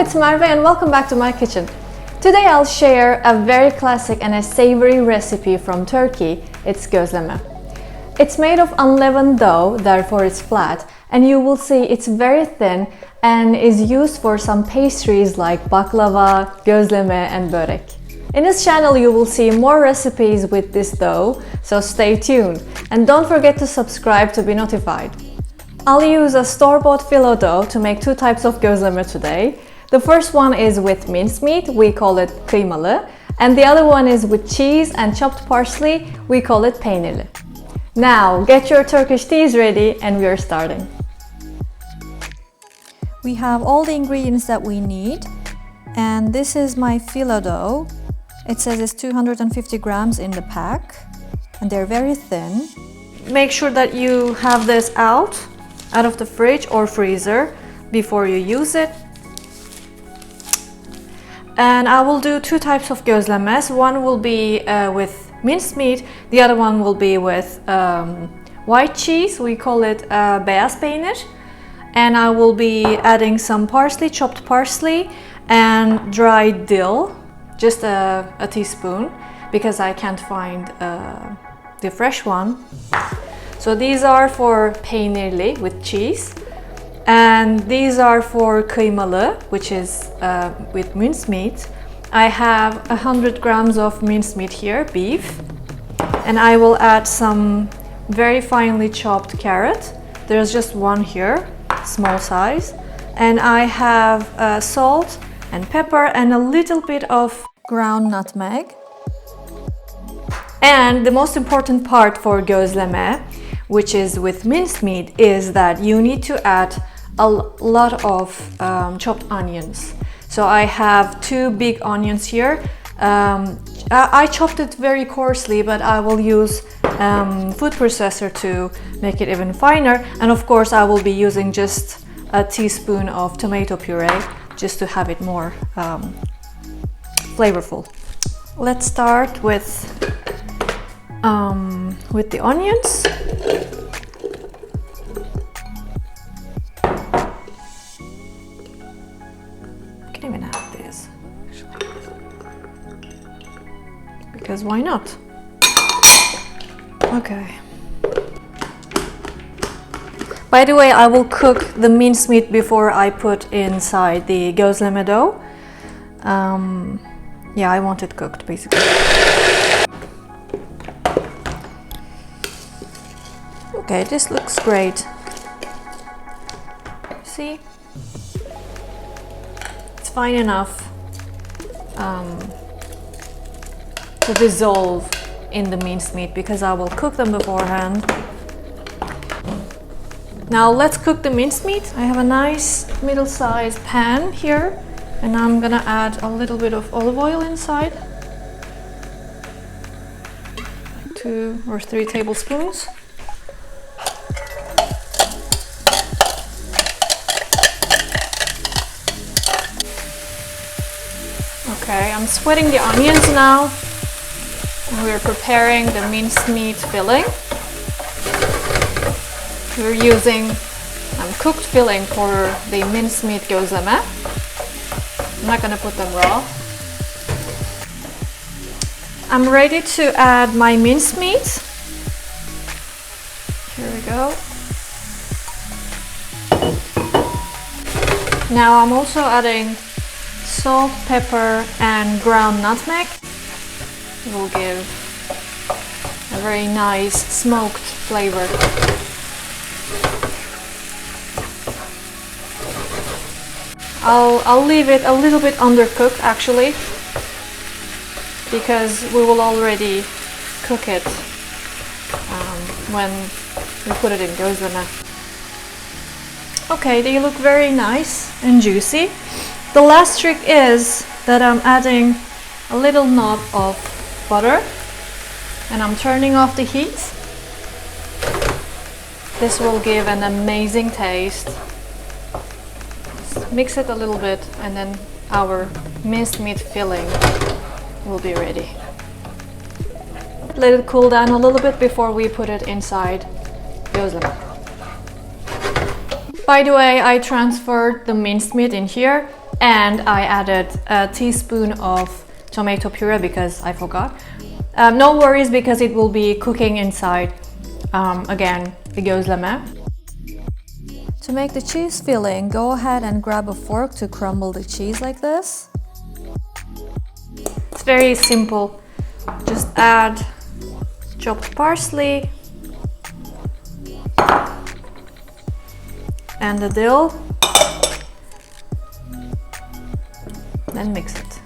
it's Merve and welcome back to my kitchen. Today I'll share a very classic and a savory recipe from Turkey. It's gözleme. It's made of unleavened dough, therefore it's flat, and you will see it's very thin and is used for some pastries like baklava, gözleme and börek. In this channel you will see more recipes with this dough, so stay tuned and don't forget to subscribe to be notified. I'll use a store-bought phyllo dough to make two types of gözleme today. The first one is with mincemeat, we call it kıymalı, and the other one is with cheese and chopped parsley, we call it peynirli. Now get your Turkish teas ready and we are starting. We have all the ingredients that we need, and this is my phyllo dough. It says it's 250 grams in the pack and they're very thin. Make sure that you have this out of the fridge or freezer before you use it. And I will do two types of gözlemes. One will be with minced meat, the other one will be with white cheese, we call it beyaz peynir. And I will be adding some parsley, chopped parsley, and dried dill, just a teaspoon, because I can't find the fresh one. So these are for peynirli with cheese, and these are for kıymalı, which is with mincemeat. I have 100 grams of mincemeat here, beef, and I will add some very finely chopped carrot. There's just one here, small size, and I have salt and pepper and a little bit of Ground nutmeg. And the most important part for gözleme, which is with mincemeat, is that you need to add a lot of chopped onions. So I have two big onions here. I chopped it very coarsely, but I will use food processor to make it even finer. And of course I will be using just a teaspoon of tomato puree just to have it more flavorful. Let's start with the onions. Can even add this, actually, because why not? Okay. By the way, I will cook the mincemeat before I put inside the gözleme dough. Yeah, I want it cooked, basically. Okay, this looks great. See? It's fine enough to dissolve in the mincemeat because I will cook them beforehand. Now let's cook the mincemeat. I have a nice middle-sized pan here, and I'm gonna add a little bit of olive oil inside. 2 or 3 tablespoons. Okay, I'm sweating the onions now, and we're preparing the mincemeat filling. We're using cooked filling for the mincemeat gözleme. I'm not gonna put them raw. I'm ready to add my mincemeat. Here we go. Now I'm also adding salt, pepper and ground nutmeg. It will give a very nice smoked flavor. I'll leave it a little bit undercooked actually, because we will already cook it when we put it in gözleme. Okay, they look very nice and juicy. The last trick is that I'm adding a little knob of butter and I'm turning off the heat. This will give an amazing taste. Mix it a little bit and then our minced meat filling will be ready. Let it cool down a little bit before we put it inside gözleme. By the way, I transferred the minced meat in here And I added a teaspoon of tomato puree because I forgot. No worries, because it will be cooking inside, again, the gözleme. To make the cheese filling, go ahead and grab a fork to crumble the cheese like this. It's very simple. Just add chopped parsley and the dill, then mix it.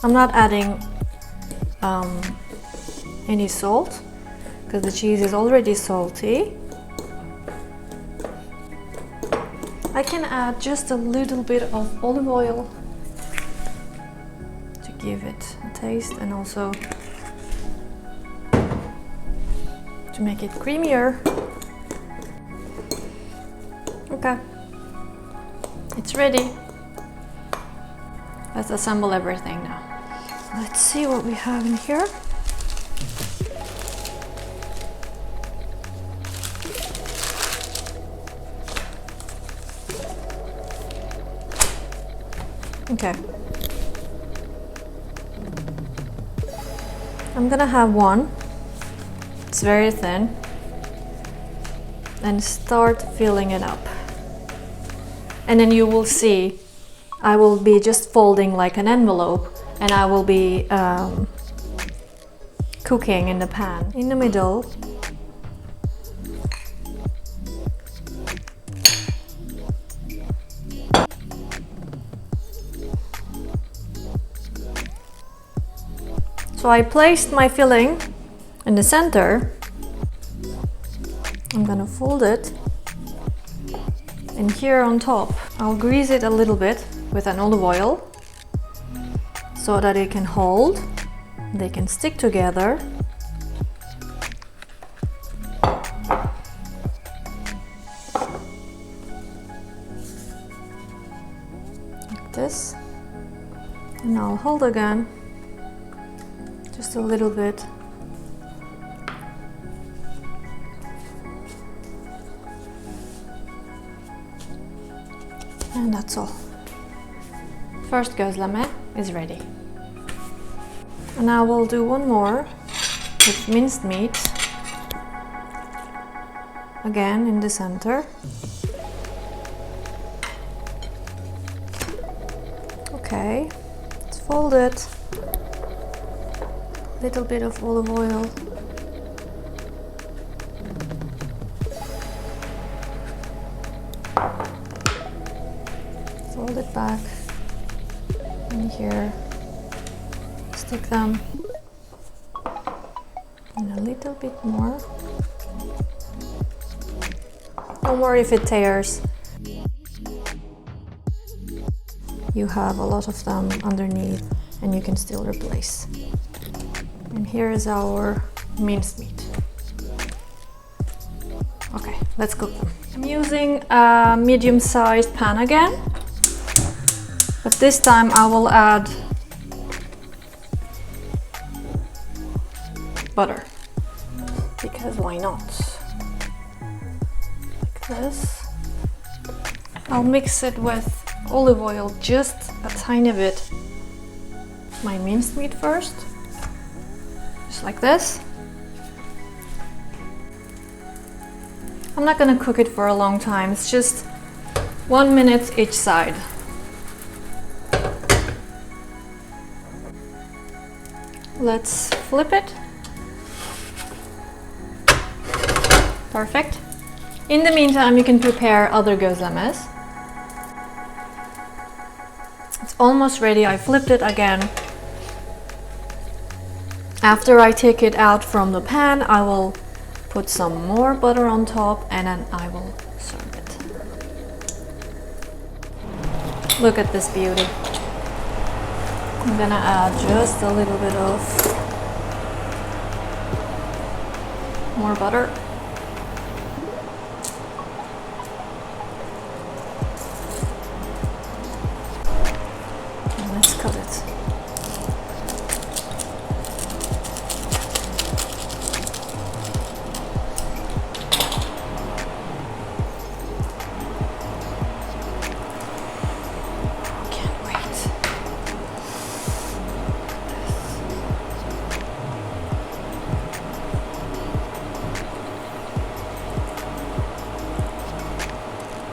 I'm not adding any salt because the cheese is already salty. I can add just a little bit of olive oil to give it a taste and also to make it creamier. Okay, it's ready. Let's assemble everything now. Let's see what we have in here. Okay. I'm gonna have one. It's very thin. And start filling it up. And then you will see I will be just folding like an envelope, and I will be cooking in the pan. In the middle, so I placed my filling in the center. I'm gonna fold it, and here on top I'll grease it a little bit with an olive oil so that it can hold, they can stick together. Like this. And I'll hold again, just a little bit. And that's all. First gözleme is ready. And now we'll do one more with minced meat. Again in the center. Okay, let's fold it. Little bit of olive oil. Fold it back in here, stick them, and a little bit more. Don't worry if it tears. You have a lot of them underneath and you can still replace. And here is our minced meat. Okay, let's cook them. I'm using a medium-sized pan again. But this time I will add butter, because why not? Like this. I'll mix it with olive oil, just a tiny bit. My minced meat first, just like this. I'm not gonna cook it for a long time, it's just 1 minute each side. Let's flip it. Perfect. In the meantime, you can prepare other gözlemes. It's almost ready. I flipped it again. After I take it out from the pan, I will put some more butter on top and then I will serve it. Look at this beauty. I'm gonna add just a little bit of more butter. And let's cut it.